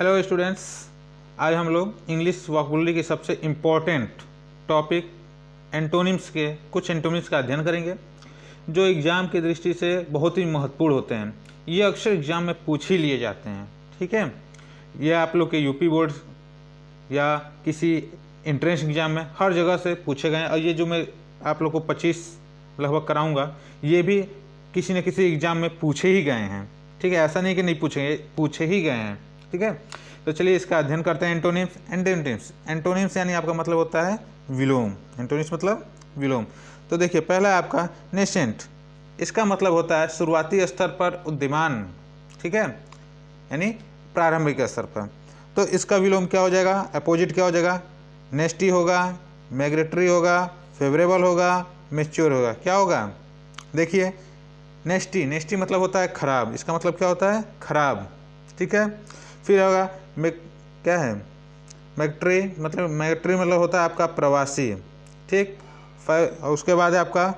Hello students, आज हम लोग इंग्लिश वोकैबुलरी की सबसे इम्पोर्टेंट टॉपिक एंटोनिम्स के कुछ एंटोनिम्स का अध्ययन करेंगे जो एग्ज़ाम की दृष्टि से बहुत ही महत्वपूर्ण होते हैं। ये अक्सर एग्ज़ाम में पूछ ही लिए जाते हैं। ठीक है, ये आप लोग के यूपी बोर्ड या किसी एंट्रेंस एग्ज़ाम में हर जगह से पूछे गए हैं। और ये जो मैं आप लोग को 25 लगभग कराऊंगा, ये भी किसी न किसी एग्ज़ाम में पूछे ही गए हैं। ठीक है, ऐसा नहीं कि नहीं पूछे ही गए हैं। ठीक है, तो चलिए इसका अध्ययन करते हैं। एंटोनिम्स। एंटोनिम्स यानी आपका मतलब होता है विलोम। एंटोनिम्स मतलब विलोम। तो देखिए, पहला आपका नेसेंट, इसका मतलब होता है शुरुआती स्तर पर उद्यमान। ठीक है, यानी प्रारंभिक स्तर पर। तो इसका विलोम क्या हो जाएगा, अपोजिट क्या हो जाएगा, नेस्टी होगा, मैग्रेटरी होगा, फेवरेबल होगा, मैच्योर होगा। क्या होगा, देखिए, नेस्टी मतलब होता है खराब। इसका मतलब क्या होता है, खराब। ठीक है, फिर होगा क्या है, मैग्रेटरी मतलब होता है आपका प्रवासी। ठीक, और उसके बाद है आपका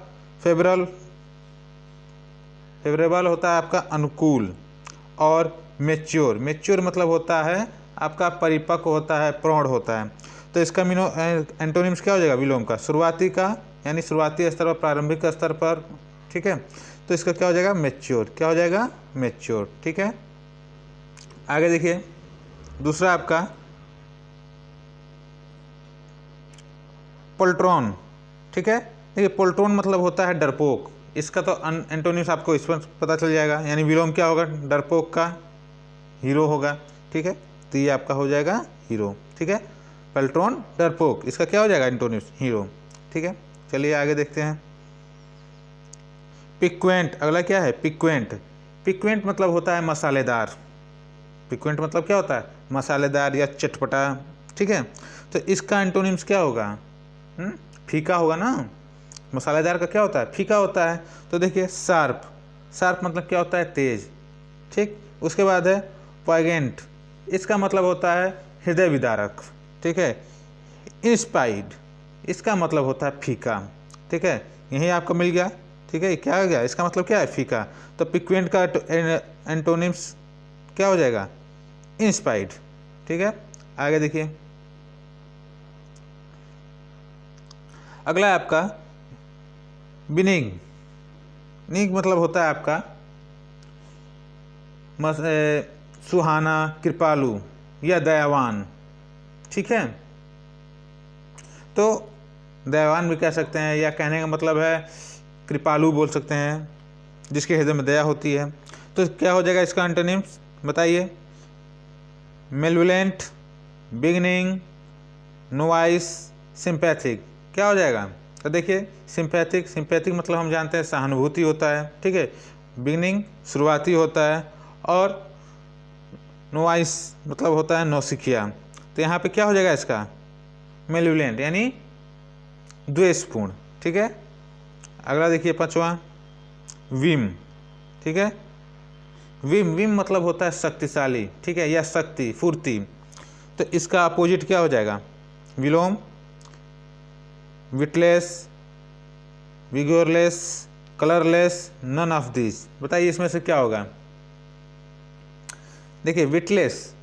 फेवरेबल होता है आपका अनुकूल। और मेच्योर मतलब होता है आपका परिपक्व होता है, प्रौढ़ होता है। तो इसका एंटोनिम्स क्या हो जाएगा विलोम का, शुरुआती का यानी शुरुआती स्तर पर, प्रारंभिक स्तर पर। ठीक है, तो इसका क्या हो जाएगा, मैच्योर। क्या हो जाएगा, मैच्योर। ठीक है, आगे देखिए, दूसरा आपका पोल्ट्रॉन। ठीक है, देखिए पोल्ट्रॉन मतलब होता है डरपोक। इसका तो एंटोनिम्स आपको इस पर पता चल जाएगा, यानी विलोम क्या होगा, डरपोक का हीरो होगा। ठीक है, तो ये आपका हो जाएगा हीरो। ठीक है, पोल्ट्रॉन डरपोक, इसका क्या हो जाएगा एंटोनिम्स, हीरो। ठीक है, चलिए आगे देखते हैं। पिक्वेंट, अगला क्या है, पिक्वेंट मतलब होता है मसालेदार। पिक्वेंट मतलब क्या होता है, मसालेदार या चटपटा। ठीक है, तो इसका एंटोनिम्स क्या होगा, फीका होगा ना। मसालेदार का क्या होता है, फीका होता है। तो देखिए, शार्प मतलब क्या होता है, तेज। ठीक, उसके बाद है पॉइगेंट, इसका मतलब होता है हृदय विदारक। ठीक है, इंस्पाइड, इसका मतलब होता है फीका। ठीक है, यही आपको मिल गया। ठीक है, क्या हो गया, इसका मतलब क्या है, फीका। तो पिक्वेंट का एंटोनिम्स क्या हो जाएगा, इंस्पाइड। ठीक है, आगे देखिए, अगला है आपका बिनिग मतलब होता है आपका सुहाना, कृपालु या दयावान। ठीक है, तो दयावान भी कह सकते हैं, या कहने का मतलब है कृपालु बोल सकते हैं, जिसके हृदय में दया होती है। तो क्या हो जाएगा इसका एंटोनिम्स, बताइए। मेलवुलेंट, बिगनिंग, नोवाइस, सिंपैथिक। क्या हो जाएगा, तो देखिए, सिंपैथिक मतलब हम जानते हैं सहानुभूति होता है। ठीक है, बिगनिंग शुरुआती होता है, और नोवाइस मतलब होता है नौसिखिया। तो यहाँ पे क्या हो जाएगा इसका, मेलवुलेंट यानी द्वेषपूर्ण। ठीक है, अगला देखिए, पांचवा विम। ठीक है, विम मतलब होता है शक्तिशाली। ठीक है, या शक्ति, फुर्ती। तो इसका अपोजिट क्या हो जाएगा, विलोम witless, vigourless, colourless, none of this. बताइए इसमें से क्या होगा। देखिए, विटलेस।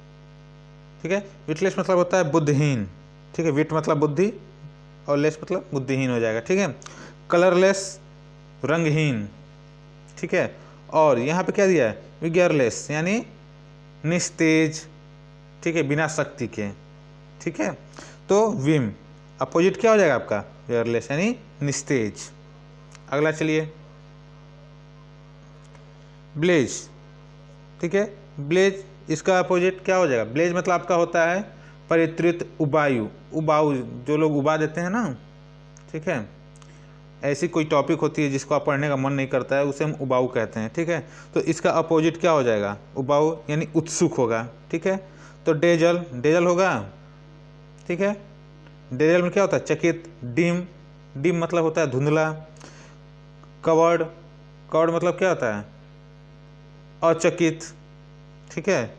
ठीक है, विटलेस मतलब होता है बुद्धिहीन। ठीक है, विट मतलब बुद्धि और लेस मतलब बुद्धिहीन हो जाएगा। ठीक है, कलरलेस रंगहीन। ठीक है, और यहाँ पे क्या दिया है, विगरलेस यानी निस्तेज। ठीक है, बिना शक्ति के। ठीक है, तो विम अपोजिट क्या हो जाएगा आपका, विगरलेस यानी निस्तेज। अगला चलिए, ब्लेज। ठीक है, ब्लेज, इसका अपोजिट क्या हो जाएगा, ब्लेज मतलब आपका होता है परित्रित, उबाऊ, जो लोग उबा देते हैं ना। ठीक है, ऐसी कोई टॉपिक होती है जिसको आप पढ़ने का मन नहीं करता है, उसे हम उबाऊ कहते हैं। ठीक है, तो इसका अपोजिट क्या हो जाएगा, उबाऊ यानी उत्सुक होगा। ठीक है, तो डेजल होगा। ठीक है, डेजल में क्या होता है, चकित। डिम मतलब होता है धुंधला। कवर्ड मतलब क्या होता है, अचकित। ठीक है,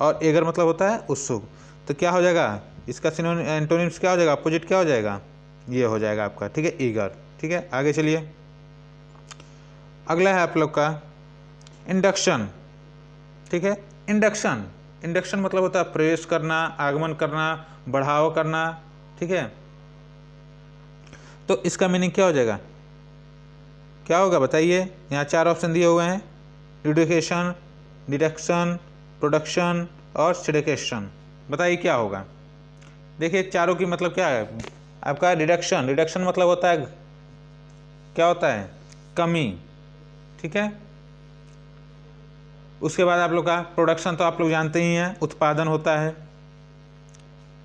और एगर मतलब होता है उत्सुक। तो क्या हो जाएगा इसका एंटोनिम्स क्या हो जाएगा, अपोजिट क्या हो जाएगा, ये हो जाएगा आपका। ठीक है, ईगर। ठीक है, आगे चलिए, अगला है आप लोग का इंडक्शन। ठीक है, इंडक्शन इंडक्शन मतलब होता है प्रवेश करना, आगमन करना, बढ़ाव करना, ठीक है। तो इसका मीनिंग क्या हो जाएगा, क्या होगा बताइए। यहाँ 4 ऑप्शन दिए हुए हैं, रिड्यूकेशन, डिडक्शन, प्रोडक्शन और सिडिकेशन। बताइए क्या होगा। देखिए चारों की मतलब क्या है आपका, रिडक्शन। रिडक्शन मतलब होता है, क्या होता है, कमी, ठीक है। उसके बाद आप लोग का प्रोडक्शन तो आप लोग जानते ही हैं, उत्पादन होता है,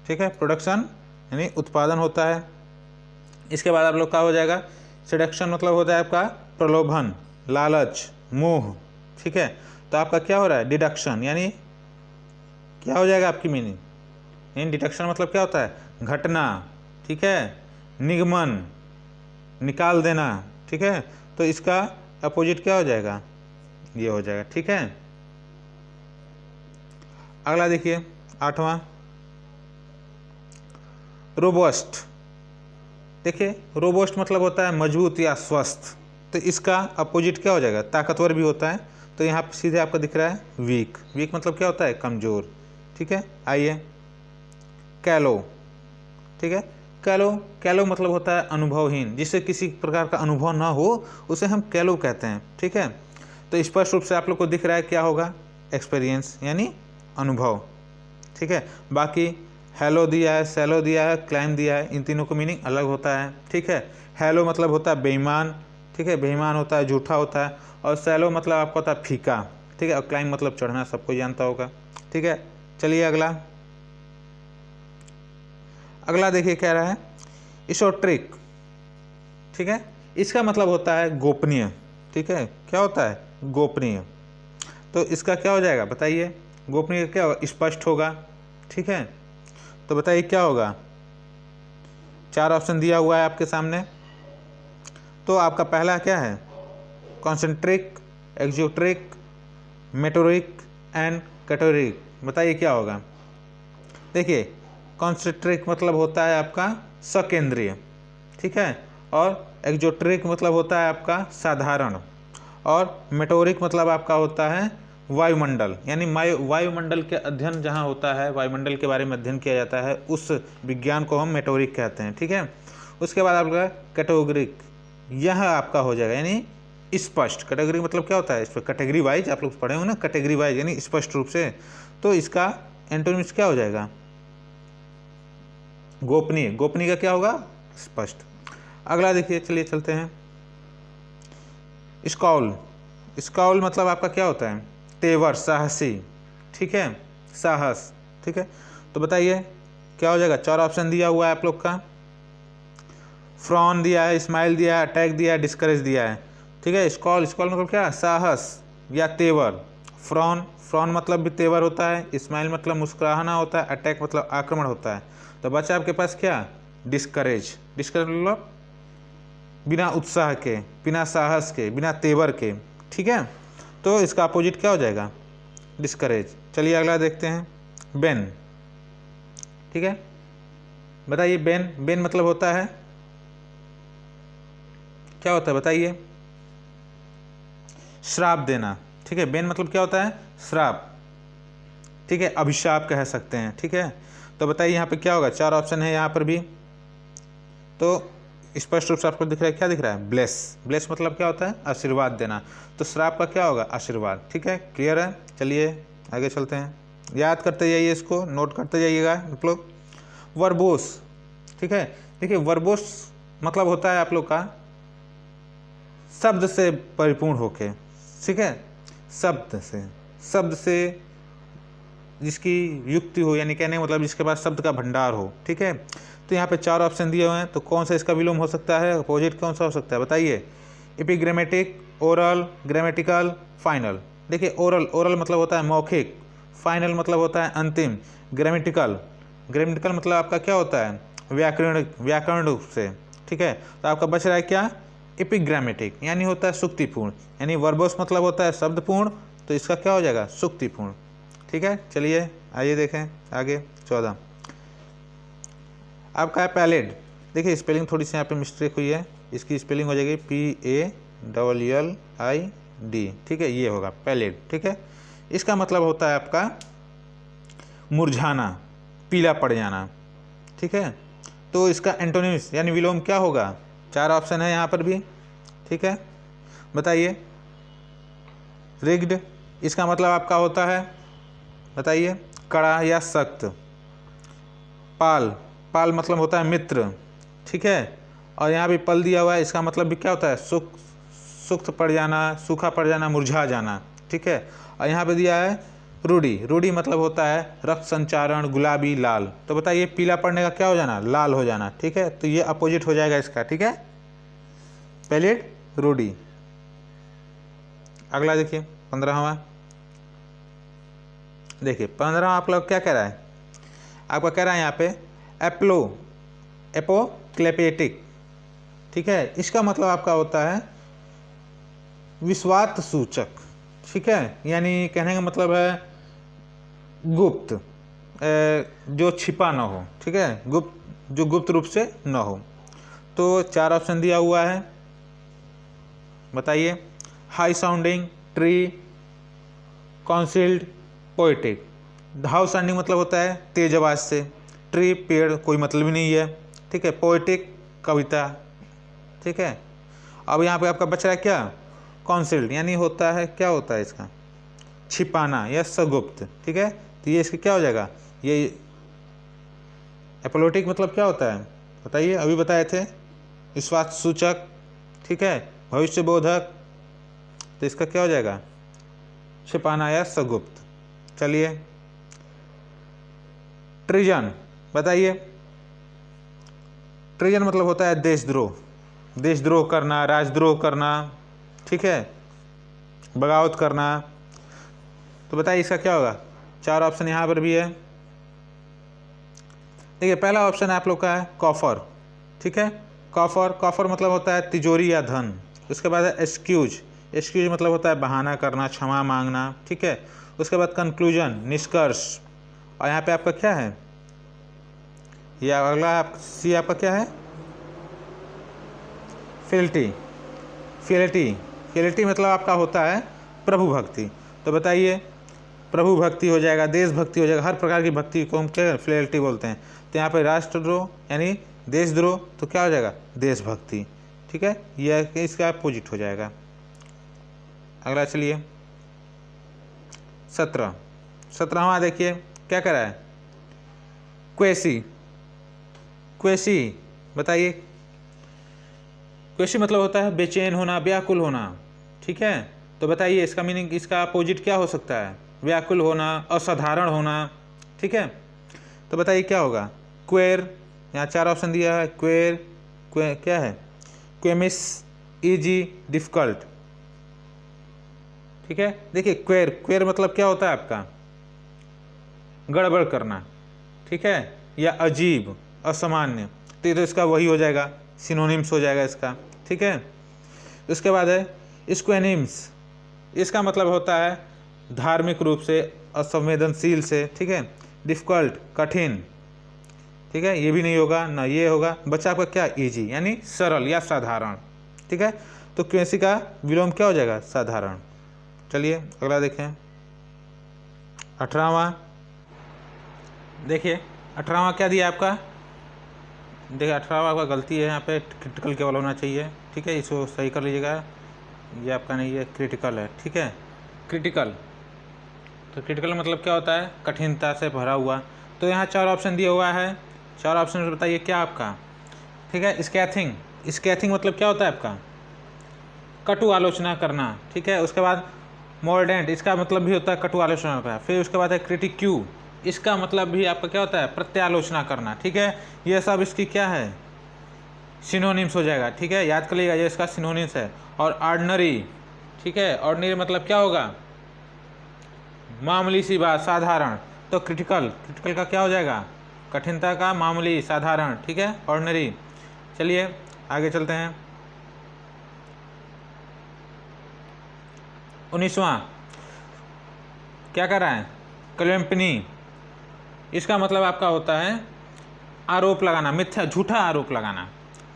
ठीक है। प्रोडक्शन यानी उत्पादन होता है। इसके बाद आप लोग का हो जाएगा सिडक्शन, मतलब होता है आपका प्रलोभन, लालच, मोह, ठीक है। तो आपका क्या हो रहा है, डिडक्शन, यानी क्या हो जाएगा आपकी मीनिंग, यानी डिडक्शन मतलब क्या होता है, घटना, ठीक है, निगमन, निकाल देना, ठीक है। तो इसका अपोजिट क्या हो जाएगा, ये हो जाएगा, ठीक है। अगला देखिए 8वां, रोबस्ट। देखिए रोबस्ट मतलब होता है मजबूत या स्वस्थ, तो इसका अपोजिट क्या हो जाएगा, ताकतवर भी होता है। तो यहाँ पे सीधे आपको दिख रहा है वीक। वीक मतलब क्या होता है, कमजोर, ठीक है। आइए कैलो, ठीक है। कैलो, कैलो मतलब होता है अनुभवहीन, जिससे किसी प्रकार का अनुभव ना हो उसे हम कैलो कहते हैं, ठीक है। तो स्पष्ट रूप से आप लोग को दिख रहा है क्या होगा, एक्सपीरियंस यानी अनुभव, ठीक है। बाकी हेलो दिया है, सेलो दिया है, क्लाइम दिया है, इन तीनों को मीनिंग अलग होता है, ठीक है। हेलो मतलब होता है बेईमान, ठीक है, बेईमान होता है, झूठा होता है। और सेलो मतलब आपका होता है फीका, ठीक है। और क्लाइम मतलब चढ़ना, सबको जानता होगा, ठीक है। चलिए अगला, अगला देखिए कह रहा है इशोट्रिक, ठीक है। इसका मतलब होता है गोपनीय, ठीक है। क्या होता है, गोपनीय। तो इसका क्या हो जाएगा बताइए, गोपनीय क्या होगा, स्पष्ट होगा, ठीक है। तो बताइए क्या होगा, 4 ऑप्शन दिया हुआ है आपके सामने। तो आपका पहला क्या है, कॉन्सेंट्रिक, एक्जोट्रिक, मेटोरिक एंड कैटोरिक। बताइए क्या होगा। देखिए कॉन्सेंट्रिक मतलब होता है आपका सकेंद्रीय, ठीक है। और एक्जोट्रिक मतलब होता है आपका साधारण। और मेटोरिक मतलब आपका होता है वायुमंडल, यानी वायुमंडल के अध्ययन जहाँ होता है, वायुमंडल के बारे में अध्ययन किया जाता है, उस विज्ञान को हम मेटोरिक कहते हैं, ठीक है। उसके बाद आपका कैटेगोरिक, यह आपका हो जाएगा यानी स्पष्ट। कैटेगरी मतलब क्या होता है, इस पर कैटेगरी वाइज आप लोग पढ़े हो ना, कैटेगरी वाइज यानी स्पष्ट रूप से। तो इसका एंटोनिम्स क्या हो जाएगा, गोपनीय। गोपनीय का क्या होगा, स्पष्ट। अगला देखिए, चलिए चलते हैं स्कॉल। स्कॉल मतलब आपका क्या होता है, तेवर, साहसी, ठीक है, साहस, ठीक है। तो बताइए क्या हो जाएगा, 4 ऑप्शन दिया हुआ है आप लोग का, फ्रॉन दिया है, स्माइल दिया है, अटैक दिया है, डिस्करेज दिया है, ठीक है। स्कॉल, स्कॉल मतलब क्या, साहस या तेवर। फ्रॉन, फ्रॉन मतलब भी तेवर होता है। स्माइल मतलब मुस्कुराना होता है। अटैक मतलब आक्रमण होता है। तो बचा आपके पास क्या, डिस्करेज। डिस्करेज मतलब बिना उत्साह के, बिना साहस के, बिना तेवर के, ठीक है। तो इसका अपोजिट क्या हो जाएगा, डिस्करेज। चलिए अगला देखते हैं, बेन, ठीक है। बताइए बेन, बेन मतलब होता है क्या होता है बताइए, श्राप देना, ठीक है। बेन मतलब क्या होता है, श्राप, ठीक है, अभिशाप कह सकते हैं, ठीक है। तो बताइए यहाँ पे क्या होगा, 4 ऑप्शन है यहाँ पर भी। तो स्पष्ट रूप से आपको दिख रहा है, क्या दिख रहा है, ब्लेस। ब्लेस मतलब क्या होता है, आशीर्वाद देना। तो श्राप का क्या होगा, आशीर्वाद, ठीक है। क्लियर है। चलिए आगे चलते हैं, याद करते जाइए, इसको नोट करते जाइएगा आप लोग। वर्बोस, ठीक है। देखिए वर्बोस मतलब होता है आप लोग का शब्द से परिपूर्ण होके, ठीक है। शब्द से, शब्द से जिसकी युक्ति हो, यानी कहने का मतलब जिसके पास शब्द का भंडार हो, ठीक है। तो यहाँ पे 4 ऑप्शन दिए हुए हैं, तो कौन सा इसका विलोम हो सकता है, अपोजिट कौन सा हो सकता है बताइए। एपिग्रामेटिक, ओरल, ग्रामेटिकल, फाइनल। देखिए ओरल, ओरल मतलब होता है मौखिक। फाइनल मतलब होता है अंतिम। ग्रामेटिकल, ग्रामेटिकल मतलब आपका क्या होता है, व्याकरण, व्याकरण रूप से, ठीक है। तो आपका बच रहा है क्या, एपिग्रामेटिक, यानी होता है सुक्तिपूर्ण। यानी वर्बोस मतलब होता है शब्दपूर्ण, तो इसका क्या हो जाएगा, सुक्तिपूर्ण, ठीक है। चलिए आइए देखें आगे 14। आपका है पैलेड। देखिए स्पेलिंग थोड़ी सी यहाँ पे मिस्टेक हुई है, इसकी स्पेलिंग हो जाएगी PALLID, ठीक है, ये होगा पैलेड, ठीक है। इसका मतलब होता है आपका मुरझाना, पीला पड़ जाना। ठीक है, तो इसका एंटोनिम्स यानी विलोम क्या होगा? 4 ऑप्शन है यहाँ पर भी। ठीक है, बताइए। रिग्ड, इसका मतलब आपका होता है, बताइए, कड़ा या सख्त। पाल, पाल मतलब होता है मित्र। ठीक है, और यहाँ भी पल दिया हुआ है, इसका मतलब भी क्या होता है? सुक्त पड़ जाना, सूखा पड़ जाना, मुरझा जाना। ठीक है, और यहाँ पे दिया है रूडी, रूडी मतलब होता है रक्त संचारण, गुलाबी, लाल। तो बताइए पीला पड़ने का क्या हो जाना? लाल हो जाना। ठीक है, तो ये अपोजिट हो जाएगा इसका। ठीक है, पैलिड, रूडी। अगला देखिए 15वां। देखिए 15वां आप लोग क्या कह रहा है? आपका कह रहा है यहाँ पे एपोक्लेपेटिक। ठीक है, इसका मतलब आपका होता है विश्वात सूचक। ठीक है, यानी कहने का मतलब है गुप्त, जो छिपा ना हो। ठीक है, गुप्त, जो गुप्त रूप से ना हो। तो 4 ऑप्शन दिया हुआ है, बताइए। High sounding, tree, concealed, poetic. High sounding मतलब होता है तेज आवाज से, ट्री पेड़, कोई मतलब ही नहीं है। ठीक है, पोएटिक कविता। ठीक है, अब यहाँ पे आपका बच रहा है क्या? कॉन्सिल्ड, यानी होता है, क्या होता है इसका? छिपाना या सगुप्त। ठीक है, तो ये इसका क्या हो जाएगा? ये एपोलोटिक मतलब क्या होता है बताइए? अभी बताए थे, विश्वास सूचक। ठीक है, भविष्य बोधक। तो इसका क्या हो जाएगा? छिपाना या सगुप्त। चलिए, ट्रिजन, बताइए। ट्रिजन मतलब होता है देशद्रोह, देशद्रोह करना, राजद्रोह करना। ठीक है, बगावत करना। तो बताइए इसका क्या होगा? 4 ऑप्शन यहाँ पर भी है। देखिए पहला ऑप्शन आप लोग का है कॉफर। ठीक है, कॉफर, कॉफर मतलब होता है तिजोरी या धन। उसके बाद है एक्सक्यूज, एक्सक्यूज मतलब होता है बहाना करना, क्षमा मांगना। ठीक है, उसके बाद कंक्लूजन, निष्कर्ष। और यहाँ पे आपका क्या है? ये अगला सी आपका क्या है? फिल्टी, फिलिटी, फिलिटी मतलब आपका होता है प्रभु भक्ति। तो बताइए, प्रभु भक्ति हो जाएगा, देशभक्ति हो जाएगा, हर प्रकार की भक्ति को हम क्या फिलिटी बोलते हैं। तो यहाँ पे राष्ट्रद्रोह यानी देशद्रोह, तो क्या हो जाएगा? देशभक्ति। ठीक है, यह इसका अपोजिट हो जाएगा। अगला चलिए 17वां देखिए क्या कह रहा है? क्वेसी, क्वेसी, बताइए। क्वेसी मतलब होता है बेचैन होना, व्याकुल होना। ठीक है, तो बताइए इसका मीनिंग, इसका अपोजिट क्या हो सकता है? व्याकुल होना, असाधारण होना। ठीक है, तो बताइए क्या होगा? क्वेर, यहाँ 4 ऑप्शन दिया है। क्वेर, क्या है? क्वेमिस, इजी, डिफिकल्ट। ठीक है, देखिए क्वेर, क्वेर मतलब क्या होता है आपका? गड़बड़ करना। ठीक है, या अजीब, असामान्य। तो ये तो इसका वही हो जाएगा, सिनोनिम्स हो जाएगा इसका। ठीक है, उसके बाद है स्क्वेनिम्स, इसका मतलब होता है धार्मिक रूप से असंवेदनशील से। ठीक है, डिफिकल्ट, कठिन। ठीक है, ये भी नहीं होगा ना, ये होगा। बच्चा आपका क्या? इजी, यानी सरल या साधारण। ठीक है, तो क्वेसी का विलोम क्या हो जाएगा? साधारण। चलिए अगला देखें 18वां। देखिए 18वां क्या दिया आपका? देखिए 18वां आपका गलती है, यहाँ पे क्रिटिकल केवल होना चाहिए। ठीक है, इसको सही कर लीजिएगा, ये आपका नहीं है, क्रिटिकल है। ठीक है, क्रिटिकल, तो क्रिटिकल मतलब क्या होता है? कठिनता से भरा हुआ। तो यहाँ 4 ऑप्शन दिया हुआ है, 4 ऑप्शन में बताइए क्या आपका? ठीक है, स्कैथिंग, स्कैथिंग मतलब क्या होता है आपका? कटु आलोचना करना। ठीक है, उसके बाद मोर्डेंट, इसका मतलब भी होता है कटु आलोचना का। फिर उसके बाद है क्रिटिक्यू, इसका मतलब भी आपका क्या होता है? प्रत्यालोचना करना। ठीक है, ये सब इसकी क्या है? सिनोनिम्स हो जाएगा। ठीक है, याद कर लीजिएगा, ये इसका सिनोनिम्स है। और ऑर्डिनरी, ठीक है, ऑर्डिनरी मतलब क्या होगा? मामूली सी बात, साधारण। तो क्रिटिकल, क्रिटिकल का क्या हो जाएगा? कठिनता का, मामूली, साधारण। ठीक है, ऑर्डिनरी। चलिए आगे चलते हैं 19वां क्या कर रहा है? क्लैम्पनी, इसका मतलब आपका होता है आरोप लगाना, मिथ्या, झूठा आरोप लगाना,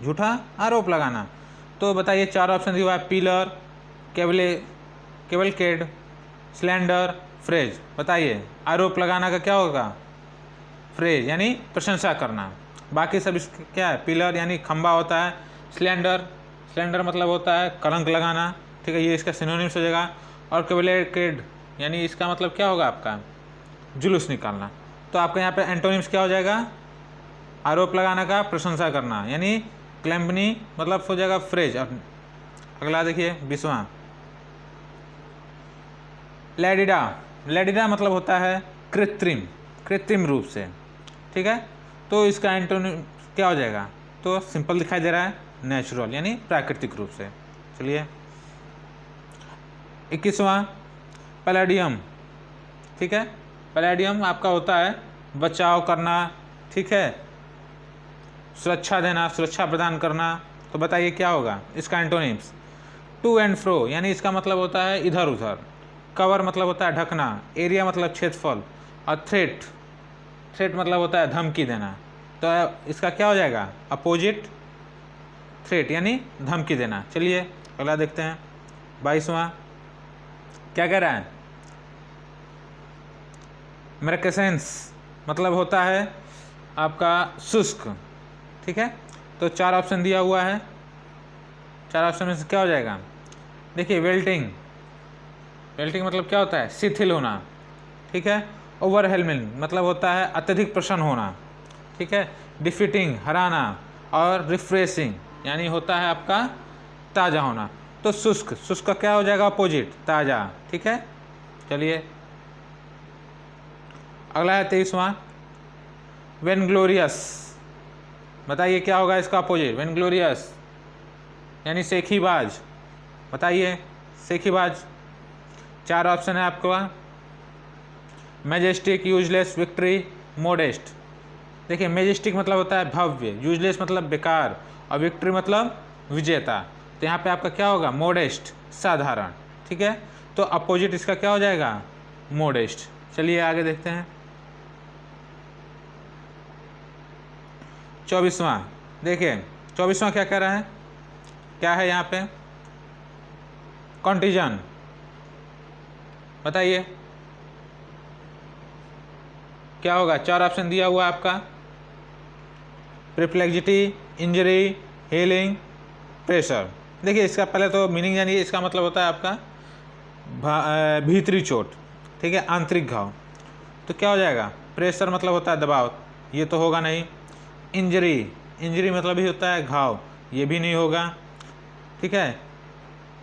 झूठा आरोप लगाना। तो बताइए 4 ऑप्शन दिया हुआ है, पिलर, केवलकेड, स्लैंडर, फ्रेज। बताइए आरोप लगाना का क्या होगा? फ्रेज यानी प्रशंसा करना। बाकी सब इसके क्या है, पिलर यानी खंबा होता है, स्लेंडर, स्लेंडर मतलब होता है कलंक लगाना, ठीक है, ये इसका सिनोनिम्स हो जाएगा। और कैवलेटेड यानी इसका मतलब क्या होगा आपका, जुलूस निकालना। तो आपका यहाँ पे एंटोनिम्स क्या हो जाएगा, आरोप लगाना का प्रशंसा करना, यानी क्लैम्पनी मतलब हो जाएगा फ्रेज। और अगला देखिए 20वां, लेडिडा। लेडिडा मतलब होता है कृत्रिम, कृत्रिम रूप से, ठीक है। तो इसका एंटोनिम क्या हो जाएगा, तो सिंपल दिखाई दे रहा है, नेचुरल यानी प्राकृतिक रूप से। चलिए 21वां, पैलेडियम, ठीक है। पैलेडियम आपका होता है बचाव करना, ठीक है, सुरक्षा देना, सुरक्षा प्रदान करना। तो बताइए क्या होगा इसका एंटोनिम्स, टू एंड फ्रो यानी इसका मतलब होता है इधर उधर, कवर मतलब होता है ढकना, एरिया मतलब क्षेत्रफल, और थ्रेट, थ्रेट मतलब होता है धमकी देना। तो इसका क्या हो जाएगा, अपोजिट थ्रेट यानी धमकी देना। चलिए अगला देखते हैं 22वां, क्या कह रहा है, मैक्रेसेंस मतलब होता है आपका शुष्क, ठीक है। तो 4 ऑप्शन दिया हुआ है, 4 ऑप्शन में से क्या हो जाएगा, देखिए वेल्टिंग, वेल्टिंग मतलब क्या होता है, शिथिल होना, ठीक है। ओवरवेलमिंग मतलब होता है अत्यधिक प्रसन्न होना, ठीक है। डिफीटिंग हराना, और रिफ्रेशिंग यानी होता है आपका ताज़ा होना। तो शुष्क, शुष्क का क्या हो जाएगा अपोजिट, ताज़ा, ठीक है। चलिए अगला है 23वां, वेनग्लोरियस। बताइए क्या होगा इसका अपोजिट, वेनग्लोरियस यानी सेखीबाज। बताइए सेखीबाज, 4 ऑप्शन है आपका, मैजेस्टिक, यूजलेस, विक्ट्री, मोडेस्ट। देखिए मैजेस्टिक मतलब होता है भव्य, यूजलेस मतलब बेकार, और विक्ट्री मतलब विजेता। तो यहाँ पे आपका क्या होगा, मोडेस्ट, साधारण, ठीक है। तो अपोजिट इसका क्या हो जाएगा, मोडेस्ट। चलिए आगे देखते हैं 24वां, देखिए 24वां क्या कह रहा है, क्या है यहाँ पे, कॉन्टिजन। बताइए क्या होगा, 4 ऑप्शन दिया हुआ है आपका, परप्लेक्सिटी, इंजरी, हीलिंग, प्रेशर। देखिए इसका पहले तो मीनिंग जानिए, इसका मतलब होता है आपका भीतरी चोट, ठीक है, आंतरिक घाव। तो क्या हो जाएगा, प्रेशर मतलब होता है दबाव, ये तो होगा नहीं। इंजरी, इंजरी मतलब ही होता है घाव, ये भी नहीं होगा, ठीक है।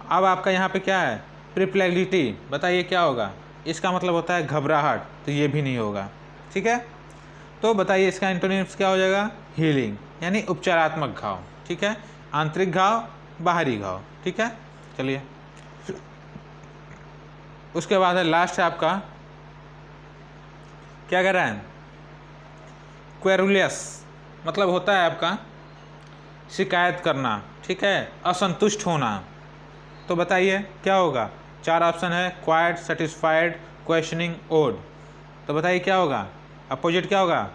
अब आपका यहाँ पे क्या है, परप्लेक्सिटी, बताइए क्या होगा, इसका मतलब होता है घबराहट, तो ये भी नहीं होगा, ठीक है। तो बताइए इसका एंटोनिम्स क्या हो जाएगा, हीलिंग यानी उपचारात्मक घाव, ठीक है, आंतरिक घाव, बाहरी घाव, ठीक है। चलिए उसके बाद है लास्ट है आपका, क्या कह रहा है, क्वेरुलियस मतलब होता है आपका शिकायत करना, ठीक है, असंतुष्ट होना। तो बताइए क्या होगा, 4 ऑप्शन है, क्वाइट, सेटिस्फाइड, क्वेश्चनिंग, ओड। तो बताइए क्या होगा, अपोजिट क्या होगा,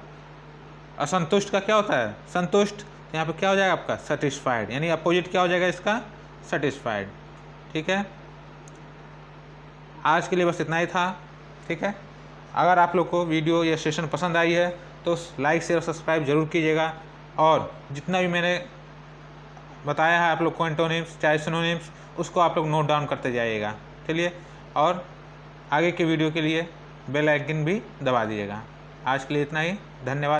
असंतुष्ट का क्या होता है, संतुष्ट। तो यहाँ पे क्या हो जाएगा आपका, सेटिस्फाइड, यानी अपोजिट क्या हो जाएगा इसका, सेटिस्फाइड, ठीक है। आज के लिए बस इतना ही था, ठीक है। अगर आप लोग को वीडियो या सेशन पसंद आई है तो लाइक शेयर सब्सक्राइब जरूर कीजिएगा, और जितना भी मैंने बताया है आप लोग को एंटोनिम्स चाहे सिनोनिम्स, उसको आप लोग नोट डाउन करते जाइएगा। चलिए, और आगे के वीडियो के लिए बेल आइकन भी दबा दीजिएगा। आज के लिए इतना ही, धन्यवाद।